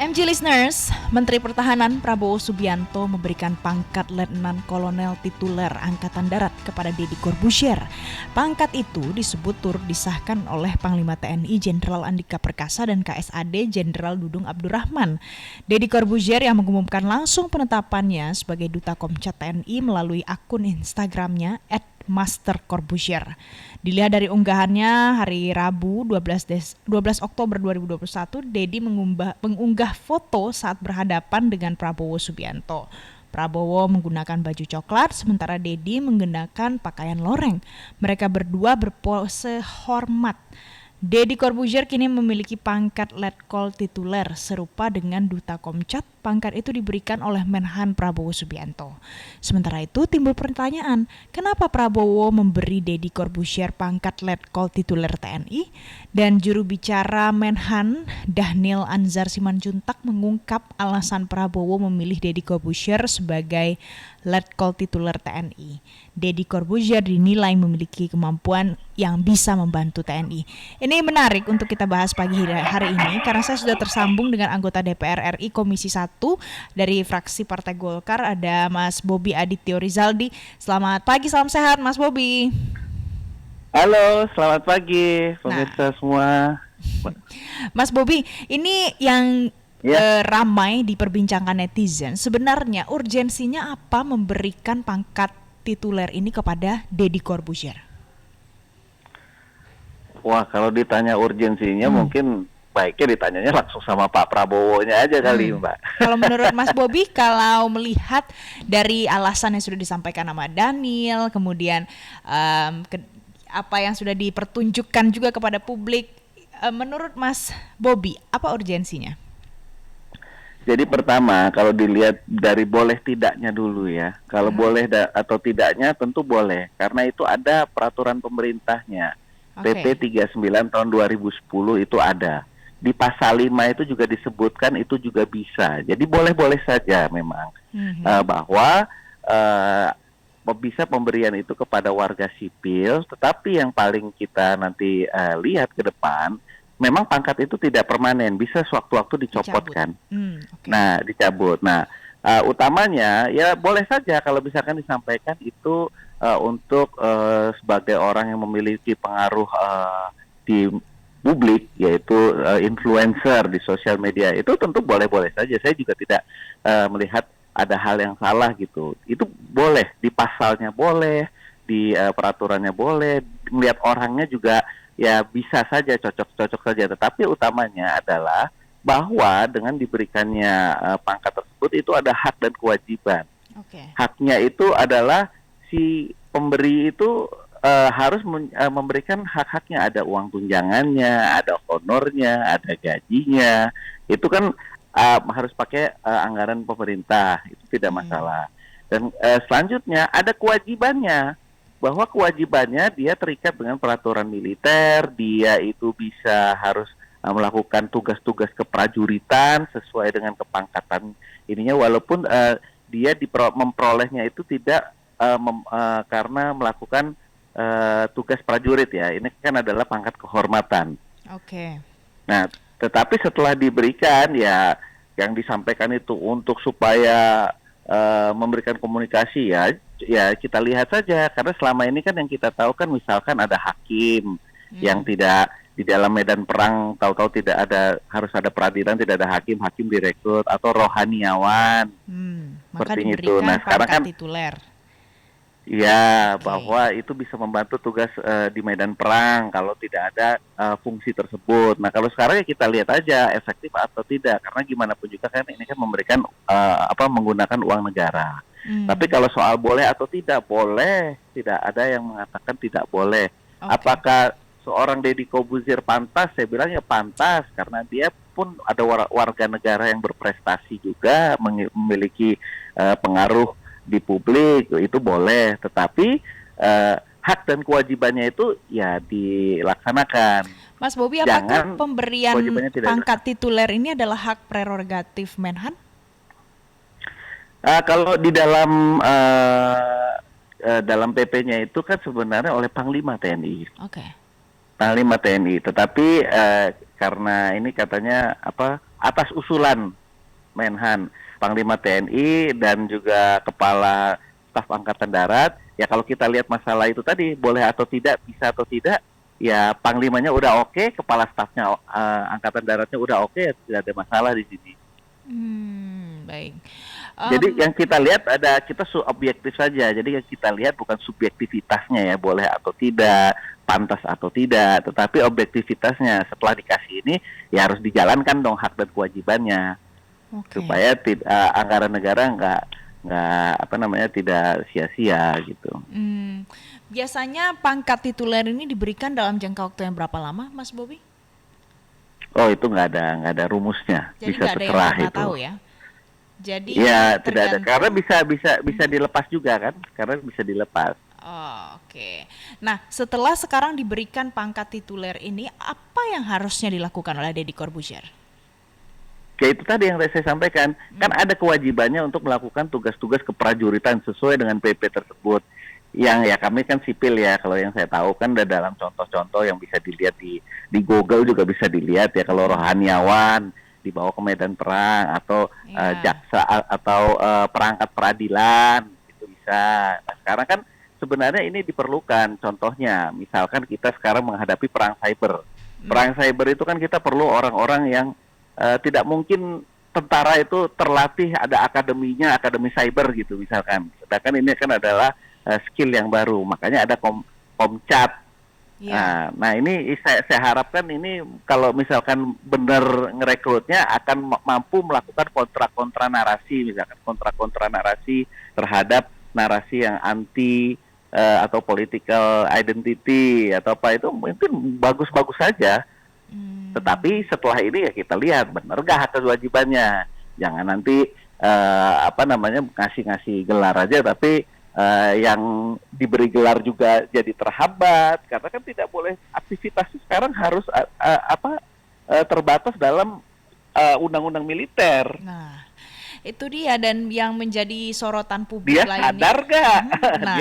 OMG listeners, Menteri Pertahanan Prabowo Subianto memberikan pangkat Letnan Kolonel Tituler Angkatan Darat kepada Deddy Corbuzier. Pangkat itu disebut turut disahkan oleh Panglima TNI Jenderal Andika Perkasa dan KSAD Jenderal Dudung Abdurrahman. Deddy Corbuzier yang mengumumkan langsung penetapannya sebagai Duta Komcat TNI melalui akun Instagramnya @mastercorbuzier. Dilihat dari unggahannya hari Rabu 12 Oktober 2021, Deddy mengunggah foto saat berhadapan dengan Prabowo Subianto. Prabowo menggunakan baju coklat, sementara Deddy menggunakan pakaian loreng. Mereka berdua berpose hormat. Deddy Corbuzier kini memiliki pangkat Letkol Tituler serupa dengan Duta Komcat. Pangkat itu diberikan oleh Menhan Prabowo Subianto. Sementara itu timbul pertanyaan, kenapa Prabowo memberi Deddy Corbuzier pangkat Letkol Tituler TNI? Dan juru bicara Menhan Dhanil Anzar Simanjuntak mengungkap alasan Prabowo memilih Deddy Corbuzier sebagai Letkol Tituler TNI. Deddy Corbuzier dinilai memiliki kemampuan yang bisa membantu TNI. Ini menarik untuk kita bahas pagi hari ini karena saya sudah tersambung dengan anggota DPR RI Komisi 1 dari fraksi Partai Golkar, ada Mas Bobi Adityo Rizaldi. Selamat pagi, salam sehat Mas Bobi. Halo, selamat pagi pemirsa semua. Mas Bobi, ini yang ramai diperbincangkan netizen. Sebenarnya urgensinya apa memberikan pangkat tituler ini kepada Deddy Corbuzier? Wah, kalau ditanya urgensinya mungkin baiknya ditanyanya langsung sama Pak Prabowo-nya aja kali, Mbak. Kalau menurut Mas Bobi, kalau melihat dari alasan yang sudah disampaikan sama Dhanil, kemudian apa yang sudah dipertunjukkan juga kepada publik, menurut Mas Bobi, apa urgensinya? Jadi pertama, kalau dilihat dari boleh tidaknya dulu ya. Kalau boleh atau tidaknya tentu boleh, karena itu ada peraturan pemerintahnya. PP 39 tahun 2010 itu ada. Di pasal 5 itu juga disebutkan itu juga bisa. Jadi boleh-boleh saja memang bahwa bisa pemberian itu kepada warga sipil, tetapi yang paling kita nanti lihat ke depan, memang pangkat itu tidak permanen, bisa sewaktu-waktu dicopot kan. Nah, dicabut. Nah, utamanya ya boleh saja kalau misalkan disampaikan itu untuk sebagai orang yang memiliki pengaruh di publik, yaitu influencer di sosial media, itu tentu boleh-boleh saja. Saya juga tidak melihat ada hal yang salah gitu. Itu boleh, di pasalnya boleh, di peraturannya boleh, melihat orangnya juga ya bisa saja, cocok-cocok saja. Tetapi utamanya adalah bahwa dengan diberikannya pangkat tersebut itu ada hak dan kewajiban. Haknya itu adalah si pemberi itu harus memberikan hak-haknya, ada uang tunjangannya, ada honornya, ada gajinya. Itu kan harus pakai anggaran pemerintah, itu tidak masalah. Dan selanjutnya ada kewajibannya, bahwa kewajibannya dia terikat dengan peraturan militer, dia itu bisa harus melakukan tugas-tugas keprajuritan sesuai dengan kepangkatan ininya, walaupun dia memperolehnya itu tidak karena melakukan tugas prajurit ya. Ini kan adalah pangkat kehormatan. Nah, tetapi setelah diberikan ya yang disampaikan itu untuk supaya memberikan komunikasi ya kita lihat saja, karena selama ini kan yang kita tahu kan misalkan ada hakim yang tidak di dalam medan perang, tahu-tahu tidak ada, harus ada peradilan, tidak ada hakim direkrut atau rohaniawan seperti itu. Nah, sekarang kan tituler. Ya, bahwa itu bisa membantu tugas di medan perang kalau tidak ada fungsi tersebut. Nah, kalau sekarang ya kita lihat aja efektif atau tidak, karena gimana pun juga kan ini kan memberikan menggunakan uang negara. Tapi kalau soal boleh atau tidak boleh, tidak ada yang mengatakan tidak boleh. Apakah seorang Deddy Corbuzier pantas? Saya bilang ya pantas, karena dia pun ada warga negara yang berprestasi juga, memiliki pengaruh di publik, itu boleh, tetapi hak dan kewajibannya itu ya dilaksanakan. Mas Bobi, apakah pemberian pangkat tituler ini adalah hak prerogatif Menhan? Kalau di dalam PP-nya itu kan sebenarnya oleh Panglima TNI. Panglima TNI, tetapi karena ini katanya atas usulan Menhan, Panglima TNI dan juga Kepala Staf Angkatan Darat. Ya kalau kita lihat masalah itu tadi, boleh atau tidak, bisa atau tidak, ya Panglimanya udah oke, Kepala Stafnya Angkatan Daratnya udah oke, ya tidak ada masalah di sini. Baik. Jadi yang kita lihat kita subjektif saja. Jadi yang kita lihat bukan subjektivitasnya ya, boleh atau tidak, pantas atau tidak, tetapi objektivitasnya setelah dikasih ini ya harus dijalankan dong hak dan kewajibannya supaya anggaran negara nggak tidak sia-sia gitu. Biasanya pangkat tituler ini diberikan dalam jangka waktu yang berapa lama, Mas Bobi? Oh, itu nggak ada rumusnya. Jadi bisa terserah itu. Tahu ya. Jadi ya tidak ada, karena bisa dilepas juga kan, karena bisa dilepas. Oke. Nah, setelah sekarang diberikan pangkat tituler ini, apa yang harusnya dilakukan oleh Deddy Corbuzier? Ya itu tadi yang saya sampaikan, kan ada kewajibannya untuk melakukan tugas-tugas keprajuritan sesuai dengan PP tersebut. Yang ya kami kan sipil ya, kalau yang saya tahu kan ada dalam contoh-contoh yang bisa dilihat di Google juga bisa dilihat ya, kalau rohaniawan dibawa ke medan perang atau jaksa atau perangkat peradilan itu bisa. Nah, sekarang kan sebenarnya ini diperlukan, contohnya misalkan kita sekarang menghadapi perang cyber. Perang cyber itu kan kita perlu orang-orang yang tidak mungkin tentara itu terlatih ada akademinya, akademi cyber gitu misalkan. Sedangkan ini kan adalah skill yang baru, makanya ada Komcat. Nah ini saya harapkan ini kalau misalkan benar ngerekrutnya akan mampu melakukan kontra narasi, misalkan kontra narasi terhadap narasi yang anti atau political identity atau apa, itu mungkin bagus-bagus saja. Tetapi setelah ini ya kita lihat benar gak hak kewajibannya. Jangan nanti ngasih gelar aja tapi yang diberi gelar juga jadi terhambat, karena kan tidak boleh aktivitas sekarang harus terbatas dalam undang-undang militer. Nah, itu dia, dan yang menjadi sorotan publik lainnya. Dia sadar gak? Nah,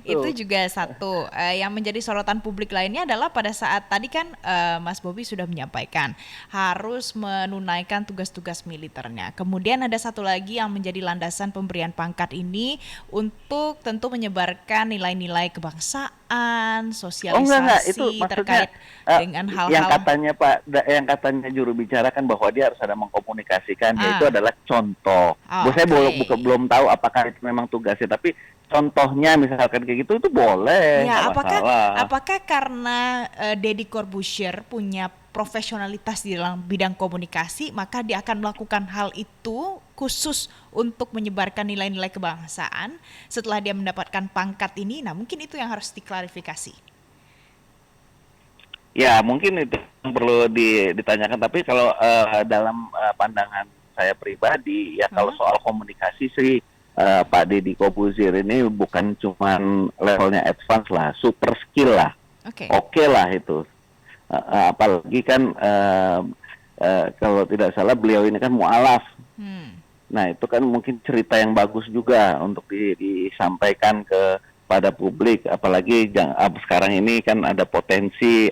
itu juga satu. Yang menjadi sorotan publik lainnya adalah pada saat tadi kan Mas Bobi sudah menyampaikan harus menunaikan tugas-tugas militernya. Kemudian ada satu lagi yang menjadi landasan pemberian pangkat ini untuk tentu menyebarkan nilai-nilai kebangsaan, sosialisasi itu terkait dengan hal-hal yang katanya juru bicara kan bahwa dia harus ada mengkomunikasikan, yaitu adalah contoh. Saya belum tahu apakah itu memang tugasnya, tapi contohnya misalkan kayak gitu itu boleh. Ya, apakah karena Deddy Corbuzier punya profesionalitas di dalam bidang komunikasi, maka dia akan melakukan hal itu khusus untuk menyebarkan nilai-nilai kebangsaan setelah dia mendapatkan pangkat ini? Nah, mungkin itu yang harus diklarifikasi. Ya, mungkin itu yang perlu ditanyakan. Tapi kalau dalam pandangan saya pribadi, ya kalau soal komunikasi sih Pak Deddy Corbuzier ini bukan cuma levelnya advance lah, super skill lah. Oke lah itu. Apalagi kan kalau tidak salah beliau ini kan mu'alaf. Nah itu kan mungkin cerita yang bagus juga untuk disampaikan pada publik. Apalagi sekarang ini kan ada potensi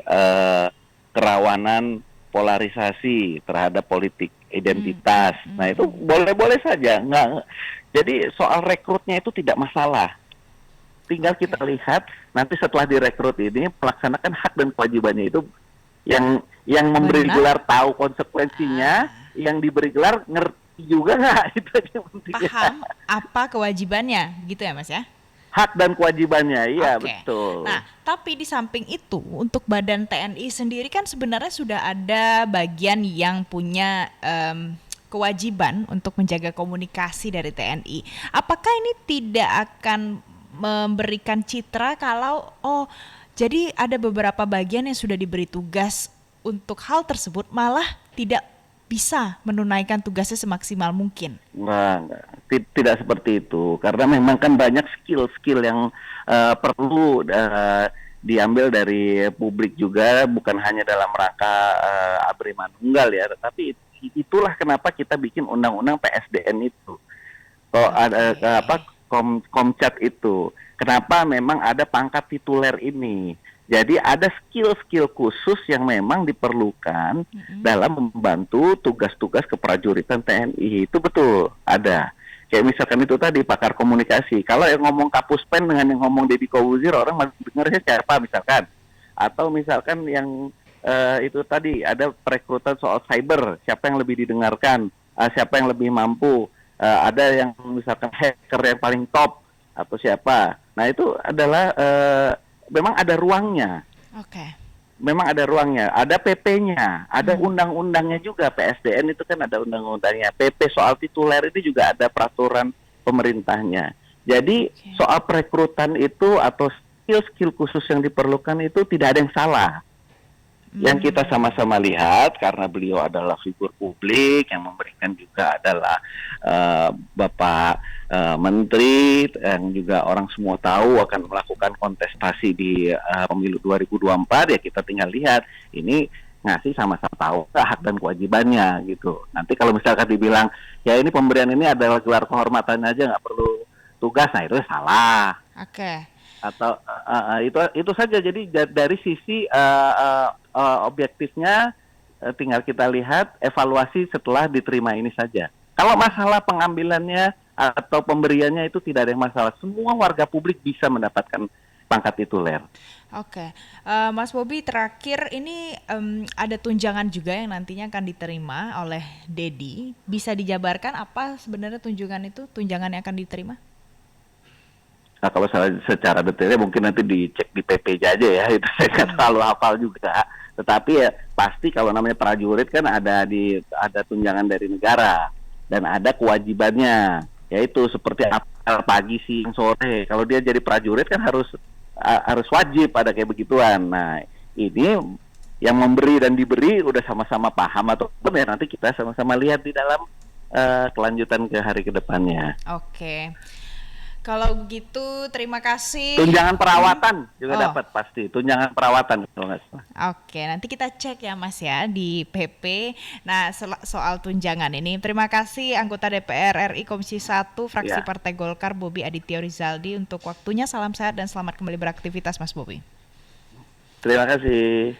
kerawanan polarisasi terhadap politik identitas. Nah itu boleh-boleh saja. Jadi soal rekrutnya itu tidak masalah. Tinggal kita lihat nanti setelah direkrut ini melaksanakan hak dan kewajibannya itu, yang memberi gelar tahu konsekuensinya, yang diberi gelar ngerti juga nggak, itu aja pentingnya. Paham apa kewajibannya, gitu ya Mas ya? Hak dan kewajibannya, iya betul. Nah, tapi di samping itu untuk Badan TNI sendiri kan sebenarnya sudah ada bagian yang punya kewajiban untuk menjaga komunikasi dari TNI. Apakah ini tidak akan memberikan citra kalau jadi ada beberapa bagian yang sudah diberi tugas untuk hal tersebut malah tidak bisa menunaikan tugasnya semaksimal mungkin? Enggak. Tidak seperti itu. Karena memang kan banyak skill-skill yang perlu diambil dari publik juga, bukan hanya dalam rangka ABRI Manunggal ya, tetapi itulah kenapa kita bikin undang-undang PSDN itu. Komcat itu. Kenapa memang ada pangkat tituler ini? Jadi ada skill-skill khusus yang memang diperlukan dalam membantu tugas-tugas keprajuritan TNI. Itu betul, ada. Kayak misalkan itu tadi pakar komunikasi. Kalau yang ngomong Kapuspen dengan yang ngomong Deddy Corbuzier, orang dengarnya siapa misalkan. Atau misalkan yang itu tadi ada perekrutan soal cyber, siapa yang lebih didengarkan, siapa yang lebih mampu. Ada yang misalkan hacker yang paling top atau siapa. Nah itu adalah memang ada ruangnya. Oke. Memang ada ruangnya, ada PP-nya, ada undang-undangnya juga. PSDN itu kan ada undang-undangnya. PP soal tituler itu juga ada peraturan pemerintahnya. Jadi soal perekrutan itu atau skill-skill khusus yang diperlukan itu tidak ada yang salah. Yang kita sama-sama lihat karena beliau adalah figur publik yang memberikan juga adalah Bapak Menteri yang juga orang semua tahu akan melakukan kontestasi di pemilu 2024, ya kita tinggal lihat ini ngasih sama-sama tahu hak dan kewajibannya gitu. Nanti kalau misalkan dibilang ya ini pemberian ini adalah gelar kehormatan aja nggak perlu tugas, nah itu salah. Oke. Atau itu saja. Jadi dari sisi objektifnya tinggal kita lihat evaluasi setelah diterima ini saja. Kalau masalah pengambilannya atau pemberiannya itu tidak ada yang masalah. Semua warga publik bisa mendapatkan pangkat tituler. Oke, Mas Bobi, terakhir ini ada tunjangan juga yang nantinya akan diterima oleh Deddy. Bisa dijabarkan apa sebenarnya tunjangan yang akan diterima? Nah, kalau secara detailnya mungkin nanti dicek di PP aja ya, itu saya nggak terlalu hafal juga. Tetapi ya pasti kalau namanya prajurit kan ada tunjangan dari negara dan ada kewajibannya, yaitu seperti apel pagi, siang, sore. Kalau dia jadi prajurit kan harus wajib pada kayak begituan. Nah ini yang memberi dan diberi udah sama-sama paham atau ya nanti kita sama-sama lihat di dalam kelanjutan ke hari kedepannya. Oke. Kalau begitu terima kasih. Tunjangan perawatan juga dapat pasti. Tunjangan perawatan kalau nggak salah. Oke, nanti kita cek ya Mas ya di PP. Nah soal tunjangan ini, terima kasih anggota DPR RI Komisi 1 fraksi Partai Golkar Bobi Aditya Rizaldi untuk waktunya. Salam sehat dan selamat kembali beraktivitas Mas Bobi. Terima kasih.